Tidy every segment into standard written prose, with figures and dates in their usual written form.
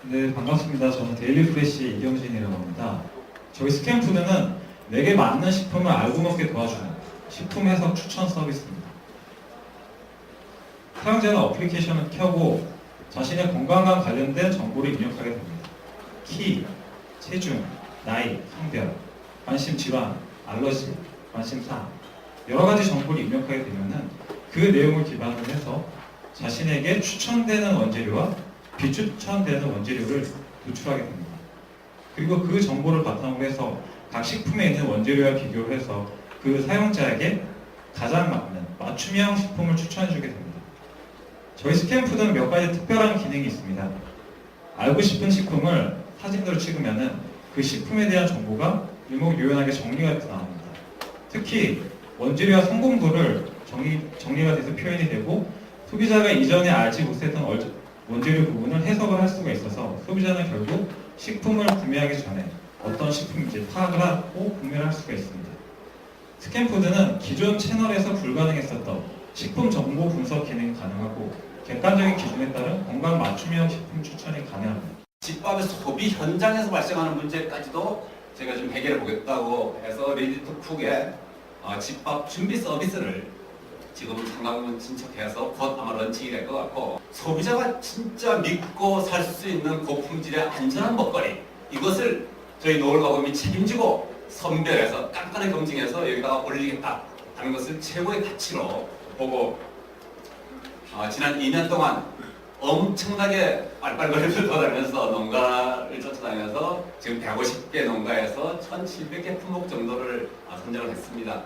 네, 반갑습니다. 저는 데일리 프레쉬의 이경진이라고 합니다. 저희 스캔푸드는 내게 맞는 식품을 알고 먹게 도와주는 식품 해석 추천 서비스입니다. 사용자는 어플리케이션을 켜고 자신의 건강과 관련된 정보를 입력하게 됩니다. 키, 체중, 나이, 성별, 관심 질환, 알러지, 관심사 여러 가지 정보를 입력하게 되면은 그 내용을 기반으로 해서 자신에게 추천되는 원재료와 비추천되는 원재료를 도출하게 됩니다. 그리고 그 정보를 바탕으로 해서 각 식품에 있는 원재료와 비교를 해서 그 사용자에게 가장 맞는 맞춤형 식품을 추천해주게 됩니다. 저희 스캔푸드는 몇 가지 특별한 기능이 있습니다. 알고 싶은 식품을 사진으로 찍으면은 그 식품에 대한 정보가 일목요연하게 정리가 돼서 나옵니다. 특히 원재료와 성분부를 정리가 돼서 표현이 되고 소비자가 이전에 알지 못했던 원재료 부분을 해석을 할 수가 있어서 소비자는 결국 식품을 구매하기 전에 어떤 식품인지 파악을 하고 구매를 할 수가 있습니다. 스캔푸드는 기존 채널에서 불가능했었던 식품 정보 분석 기능이 가능하고 객관적인 기준에 따른 건강 맞춤형 식품 추천이 가능합니다. 집밥의 소비 현장에서 발생하는 문제까지도 제가 좀 해결해 보겠다고 해서 레디투쿡의 집밥 준비 서비스를 지금 상당히 진척해서 곧 아마 런칭이 될 것 같고, 소비자가 진짜 믿고 살 수 있는 고품질의 안전한 먹거리, 이것을 저희 노을가공이 책임지고 선별해서 깐깐하게 검증해서 여기다가 올리겠다 하는 것을 최고의 가치로 보고, 지난 2년 동안 엄청나게 빨빨거리를 돌아다니면서 농가를 쫓아다니면서 지금 150개 농가에서 1,700개 품목 정도를 선정을 했습니다.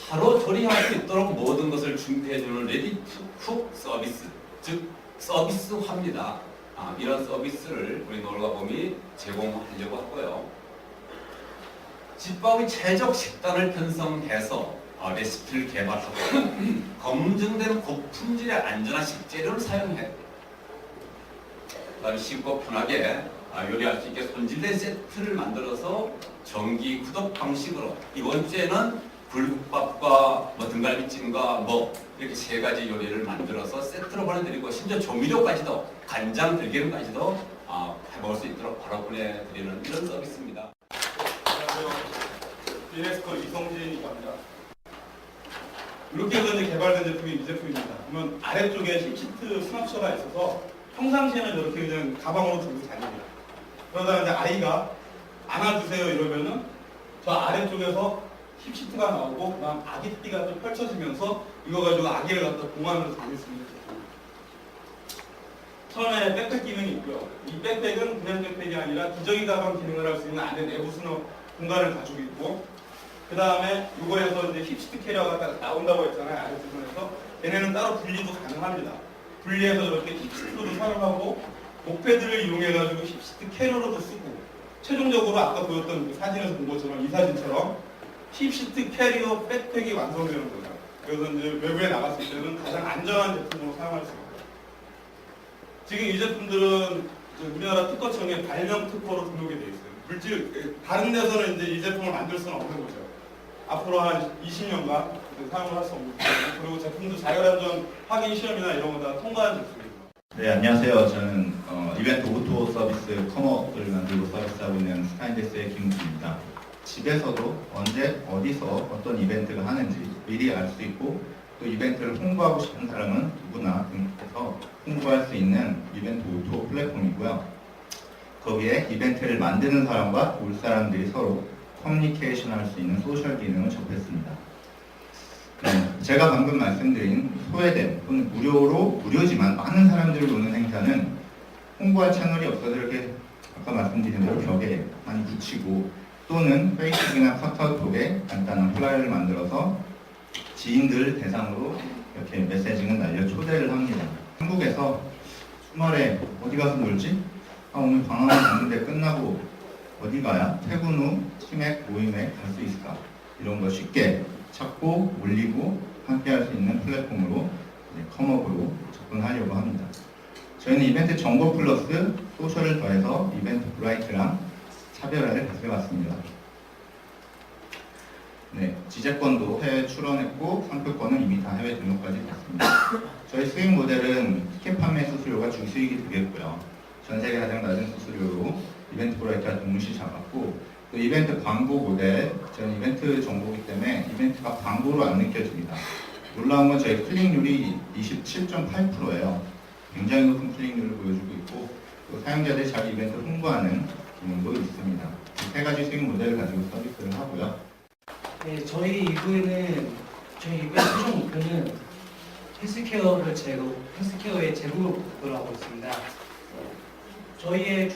바로 조리할 수 있도록 모든 것을 준비해주는 레디투쿡 서비스, 즉 서비스화입니다. 이런 서비스를 우리 노을가공이 제공하려고 하고요. 집밥의 최적 식단을 편성해서 레시피를 개발하고 검증된 고품질의 안전한 식재료를 사용해 쉽고 편하게 요리할 수 있게 손질된 세트를 만들어서 정기 구독 방식으로, 이번 주에는 불국밥과 등갈비찜과 이렇게 세 가지 요리를 만들어서 세트로 보내드리고, 심지어 조미료까지도, 간장, 들기름까지도 해먹을 수 있도록 바로 보내드리는 이런 서비스입니다. 안녕하세요. 비네스코 이성진이라고 합니다. 이렇게 해서 이제 개발된 제품이 이 제품입니다. 그러면 아래쪽에 힙시트 스냅처가 있어서 평상시에는 이렇게 그냥 가방으로 들고 다닙니다. 그러다가 이제 아이가 안아주세요 이러면은 저 아래쪽에서 힙시트가 나오고 그다음 아기띠가 또 펼쳐지면서 이거 가지고 아기를 갖다 공항으로 들고 있습니다. 처음에 백팩 기능이 있고요. 이 백팩은 그냥 백팩이 아니라 기저귀 가방 기능을 할 수 있는 안에 내부 수납 공간을 가지고 있고, 그 다음에 이거에서 이제 힙시트 캐리어가 딱 나온다고 했잖아요. 아래 부분에서 얘네는 따로 분리도 가능합니다. 분리해서 이렇게 힙시트도 사용하고 목패드를 이용해가지고 힙시트 캐리어로도 쓰고, 최종적으로 아까 보였던 그 사진에서 본 것처럼 이 사진처럼 힙시트 캐리어 백팩이 완성되는 거예요. 그래서 이제 외부에 나갔을 때는 가장 안전한 제품으로 사용할 수 있고, 지금 이 제품들은 우리나라 특허청에 발명 특허로 등록이 되어 있어요. 물질 다른 데서는 이제 이 제품을 만들 수는 없는 거죠. 앞으로 한 20년간 사용을 할 수 없는 거죠. 그리고 제품도 자율안전 확인 시험이나 이런 거 다 통과한 제품입니다. 네, 안녕하세요. 저는 이벤트 오토 서비스 커머를 만들고 서비스하고 있는 스타인데스의 김우수입니다. 집에서도 언제 어디서 어떤 이벤트를 하는지 미리 알 수 있고, 또 이벤트를 홍보하고 싶은 사람은 누구나 등록해서 홍보할 수 있는 이벤트 오토 플랫폼이고요. 거기에 이벤트를 만드는 사람과 올 사람들이 서로 커뮤니케이션 할 수 있는 소셜 기능을 접했습니다. 제가 방금 말씀드린 소외된 또는 무료지만 많은 사람들을 오는 행사는 홍보할 채널이 없어서 이렇게 아까 말씀드린 대로 벽에 많이 붙이고, 또는 페이스북이나 카카오톡에 간단한 플라이어를 만들어서 지인들 대상으로 이렇게 메시징을 날려 초대를 합니다. 한국에서 주말에 어디 가서 놀지? 오늘 방학을 갔는데 끝나고 어디 가야? 퇴근 후 치맥 모임에 갈 수 있을까? 이런 거 쉽게 찾고 올리고 함께 할 수 있는 플랫폼으로 컴업으로 접근하려고 합니다. 저희는 이벤트 정보 플러스 소셜을 더해서 이벤트 브라이트랑 차별화를 가져왔습니다. 네, 지재권도 해외 출원했고 상표권은 이미 다 해외 등록까지 됐습니다. 저희 수익 모델은 티켓 판매 수수료가 주수익이 되겠고요. 전 세계 가장 낮은 수수료로 이벤트 브로이트와 동시 잡았고, 또 이벤트 광고 모델, 저는 이벤트 정보이기 때문에 이벤트가 광고로 안 느껴집니다. 놀라운 건 저희 클릭률이 27.8%예요. 굉장히 높은 클릭률을 보여주고 있고, 또 사용자들이 자기 이벤트 홍보하는 기능도 있습니다. 이 세 가지 수익 모델을 가지고 서비스를 하고요. 네, 저희 이부의 최종 목표는 헬스케어의 제공을 하고 있습니다. 저희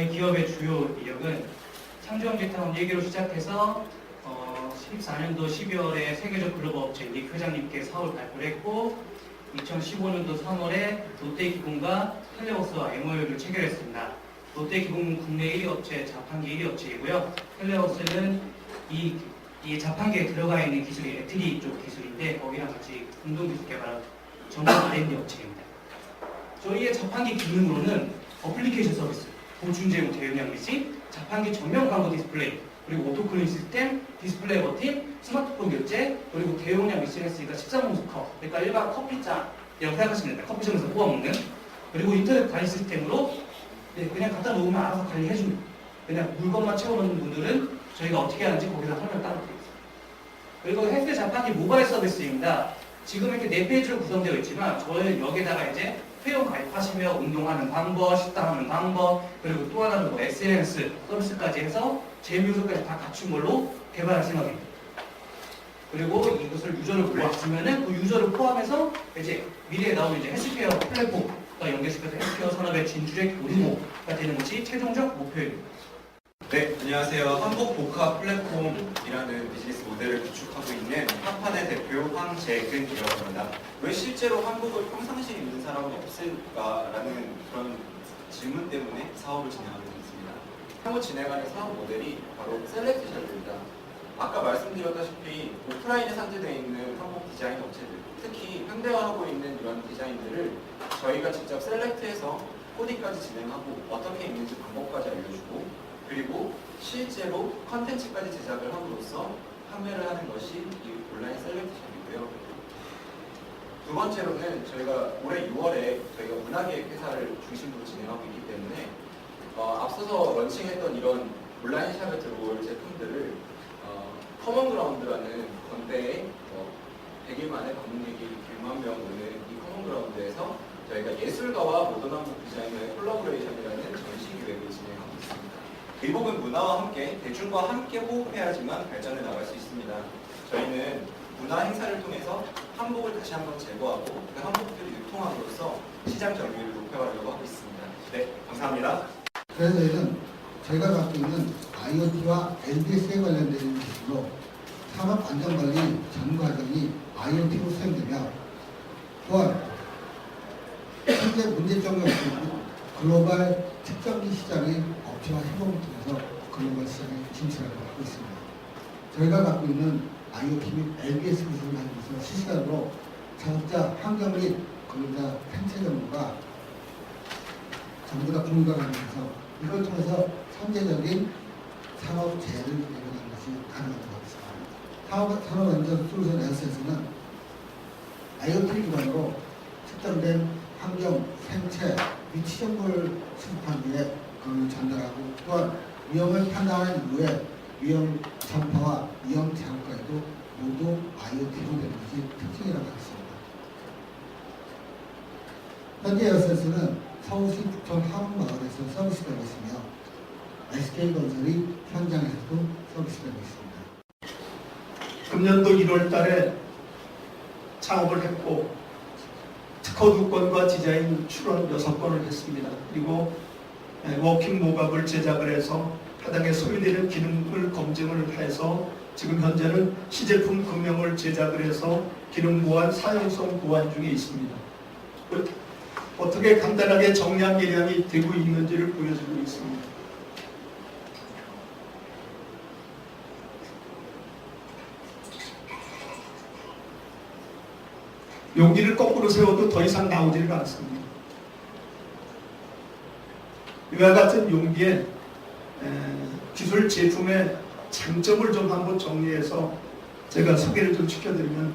기업의 주요 이력은 창조영재타운 얘기로 시작해서 14년도 12월에 세계적 글로벌 업체 닉 회장님께 사업을 발표를 했고 2015년도 3월에 롯데기공과 텔레워스와 MOU를 체결했습니다. 롯데기공은 국내 1위 업체, 자판기 1위 업체이고요. 텔레워스는 이 자판기에 들어가 있는 기술이 애트리 쪽 기술인데 거기랑 같이 공동기술 개발한 전문 R&D 업체입니다. 저희의 자판기 기능으로는 어플리케이션 서비스, 보충 제공 대용량 미싱, 자판기 전면 광고 디스플레이, 그리고 오토클린 시스템, 디스플레이 버튼, 스마트폰 결제, 그리고 대용량 미싱 했으니까 13공수컵, 그러니까 일반 커피잔이라고 생각하시면 됩니다. 커피숍에서 뽑아먹는. 그리고 인터넷 관리 시스템으로 그냥 갖다 놓으면 알아서 관리해줍니다. 그냥 물건만 채워놓는 분들은 저희가 어떻게 하는지 거기다 설명 따로 드리겠습니다. 그리고 헬스 자판기 모바일 서비스입니다. 지금 이렇게 4페이지로 구성되어 있지만 저희는 여기다가 이제 회원 가입하시며 운동하는 방법, 식단하는 방법, 그리고 또 하나는 뭐 SNS 서비스까지 해서 재미 요소까지 다 갖춘 걸로 개발할 생각입니다. 그리고 이것을 유저를 모았으면은 그 유저를 포함해서 이제 미래에 나오는 이제 헬스케어 플랫폼과 연계시켜서 헬스케어 산업의 진출의 교류모가 되는 것이 최종적 목표입니다. 네, 안녕하세요. 한복 복합 플랫폼이라는 비즈니스 모델을 구축하고 있는 한판의 대표 황재근이라고 합니다. 왜 실제로 한복을 평상시에 입는 사람은 없을까라는 그런 질문 때문에 사업을 진행하고 있습니다. 향후 진행하는 사업 모델이 바로 셀렉티션입니다. 아까 말씀드렸다시피 오프라인에 산재되어 있는 한복 디자인 업체들, 특히 현대화하고 있는 이런 디자인들을 저희가 직접 셀렉트해서 코딩까지 진행하고 어떻게 입는지 방법까지 알려주고 그리고 실제로 컨텐츠까지 제작을 함으로써 판매를 하는 것이 이 온라인 셀렉티션이고요. 두 번째로는 저희가 올해 6월에 저희가 문화계획 회사를 중심으로 진행하고 있기 때문에 앞서서 런칭했던 이런 온라인 샵에 들어올 제품들을 커먼그라운드라는 건대에 100일 만에 방문객이 100만 명 오는 이 커먼그라운드에서 저희가 예술가와 모던 한복 디자이너의 콜라보레이션이라는 전시 기획을 진행하고 있습니다. 의복은 문화와 함께 대중과 함께 호흡해야지만 발전해 나갈 수 있습니다. 저희는 문화 행사를 통해서 한복을 다시 한번 제거하고 그 한복들이 유통함으로써 시장 점유율을 높여가려고 하고 있습니다. 네, 감사합니다. 그래서 저희는 저희가 갖고 있는 IoT와 LBS에 관련된 기술로 산업 안전관리 전 과정이 IoT로 수행되며 또한 현재 문제점이 없고 글로벌 측정기 시장인 업체와 협업을 통해서 글로벌 시장에 진출하고 있습니다. 저희가 갖고 있는 IoT 및 LBS 기술을 가지고서 실시간으로 작업자 환경 및 근로자 생체 정보가 전부 다 공유가 가능해서 이걸 통해서 선제적인 산업 재해를 예방하는 것이 가능하다고 하겠습니다. 산업안전 솔루션 에어센스는 IoT 기반으로 측정된 환경, 생체, 위치 정보를 수집한 뒤에 그걸 전달하고 또한 위험을 판단한 이후에 위험 전파와 위험 제한까지도 모두 IoT로 되는 것이 특징이라고 하겠습니다. 현재 에어센스는 서울시 북촌 하문마을에서 서비스되고 있으며 SK건설이 현장에서도 서비스되고 있습니다. 금년도 1월 달에 창업을 했고 특허 2건과 디자인 출원 6건을 했습니다. 그리고 워킹 모갑을 제작을 해서 해당에 소요되는 기능을 검증을 해서 지금 현재는 시제품 금형을 제작을 해서 기능 보완, 사용성 보완 중에 있습니다. 어떻게 간단하게 정량 계량이 되고 있는지를 보여주고 있습니다. 용기를 거꾸로 세워도 더 이상 나오지를 않습니다. 이와 같은 용기에 기술 제품의 장점을 좀 한번 정리해서 제가 소개를 좀 시켜드리면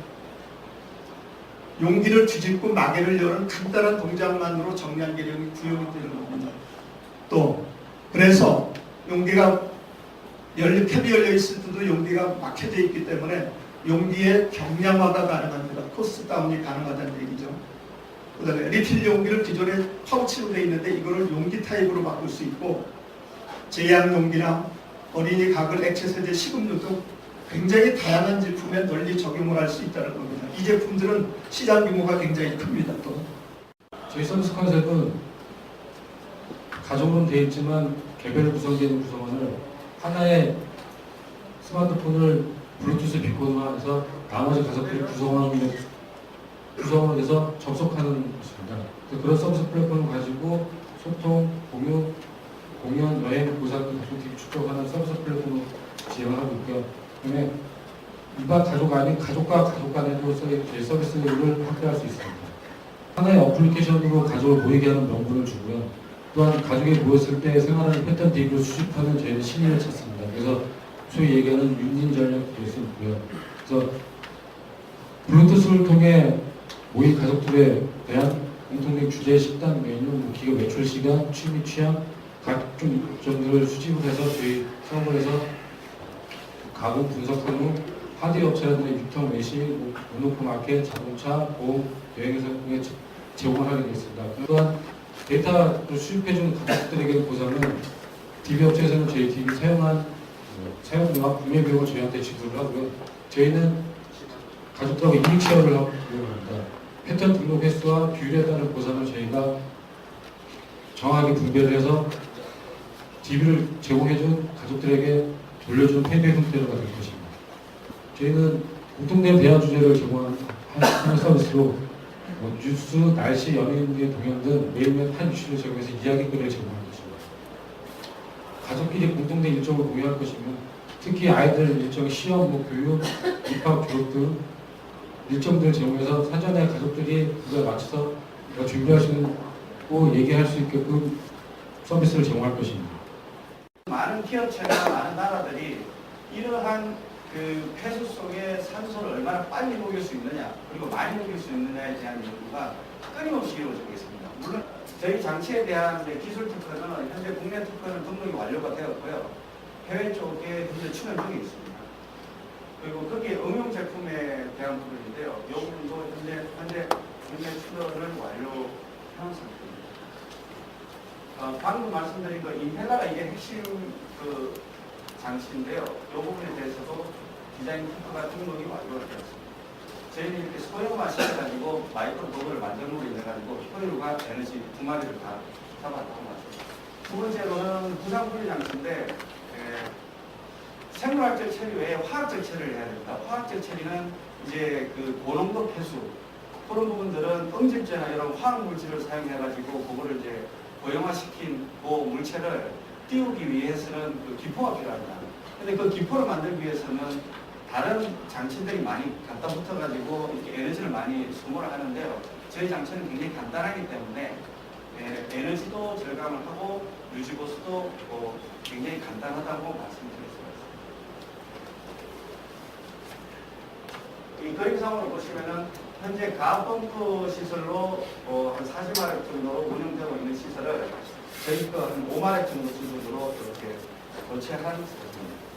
용기를 뒤집고 마개를 여는 간단한 동작만으로 정량 계량이 구현이 되는 겁니다. 또 그래서 용기가 캡이 열려 있을 때도 용기가 막혀져 있기 때문에 용기의 경량화가 가능합니다. 코스트 다운이 가능하다는 얘기죠. 그 다음에 리필 용기를 기존에 파우치로 되어 있는데 이거를 용기 타입으로 바꿀 수 있고 제약 용기나 어린이 가글 액체 세제 식음료 등 굉장히 다양한 제품에 널리 적용을 할 수 있다는 겁니다. 이 제품들은 시장 규모가 굉장히 큽니다. 또 저희 서비스 컨셉은 가족으로 되어 있지만 개별 구성되는 구성원을 하나의 스마트폰을 블루투스 비콘화해서 나머지 가족들이 구성원으로 해서 접속하는 것입니다. 그런 서비스 플랫폼을 가지고 소통, 공유, 공연, 여행, 보상 등 축적하는 서비스 플랫폼을 지향하고 있고요. 그다음에 일반 가족 아닌 가족과 가족 간에도 저희 서비스를 확대할 수 있습니다. 하나의 어플리케이션으로 가족을 모이게 하는 명분을 주고요. 또한 가족이 모였을 때 생활하는 패턴 DB를 수집하는 저희는 신의를 찾습니다. 그래서 소위 얘기하는 윤진 전략도 될 수 있고요. 그래서 블루투스를 통해 모인 가족들에 대한 공통된 주제, 식단, 메뉴, 기업 외출 시간, 취미, 취향 각종 일정들을 수집을 해서 저희 사업을 해서 가공 분석한 후 하드웨어 업체라든지 유통, 외식, 문호프 마켓, 자동차, 보험, 여행에서 제공을 하게 되었습니다. 또한 데이터를 수집해주는 가족들에게 보상은 DB 업체에서는 저희 DB 사용료와 구매 비용을 저희한테 지불을 하고요. 저희는 가족들하고 이익 쉐어를 하고 합니다. 패턴 등록 횟수와 비율에 따른 보상을 저희가 정확하게 분배를 해서 DB를 제공해준 가족들에게 돌려준 페이백 형태가 될 것입니다. 저희는 공통된 대화 주제를 제공하는 서비스로 뉴스, 날씨, 연예인의 동향 등 매일매일 한 이슈를 제공해서 이야기거리를 제공하는 것입니다. 가족끼리 공통된 일정을 공유할 것이며 특히 아이들 일정 시험, 교육, 입학, 졸업 등 일정들을 제공해서 사전에 가족들이 그걸 맞춰서 준비할 수 있고 얘기할 수 있게끔 서비스를 제공할 것입니다. 많은 기업체나 많은 나라들이 이러한 그 폐수 속에 산소를 얼마나 빨리 녹일 수 있느냐 그리고 많이 녹일 수 있느냐에 대한 연구가 끊임없이 이루어지고 있습니다. 물론 저희 장치에 대한 기술 특허는 현재 국내 특허는 등록이 완료가 되었고요. 해외 쪽에 현재 추진 중에 있습니다. 그리고 거기에 응용 제품에 대한 부분인데요. 이 부분도 현재 추진을 완료한 상태입니다. 방금 말씀드린 그 인헬러가 이게 핵심 그 장치인데요. 이 부분에 대해서도 디자인 특허가 등록이 완료가 되었습니다. 저희는 이렇게 소형화 시켜가지고 마이크로 버블을 만들물이 돼가지고 효율과 에너지 두 마리를 다 잡아놓고 맞습니다. 두 번째로는 부상분리 장치인데 생물학적 처리 외에 화학적 처리를 해야 됩니다. 화학적 처리는 이제 그 고농도 폐수 그런 부분들은 응집제나 이런 화학 물질을 사용해가지고 그거를 이제 고형화시킨 그 물체를 띄우기 위해서는 그 기포가 필요합니다. 근데 그 기포를 만들기 위해서는 다른 장치들이 많이 갖다 붙어가지고 이렇게 에너지를 많이 소모를 하는데요. 저희 장치는 굉장히 간단하기 때문에 에너지도 절감을 하고 유지보수도 굉장히 간단하다고 말씀드릴 수가 있습니다. 이 그림상으로 보시면은 현재 가pom프 시설로 한 40마력 정도로 운영되고 있는 시설을 저희 거 한 5마력 정도 수준으로 이렇게 교체한 상태입니다.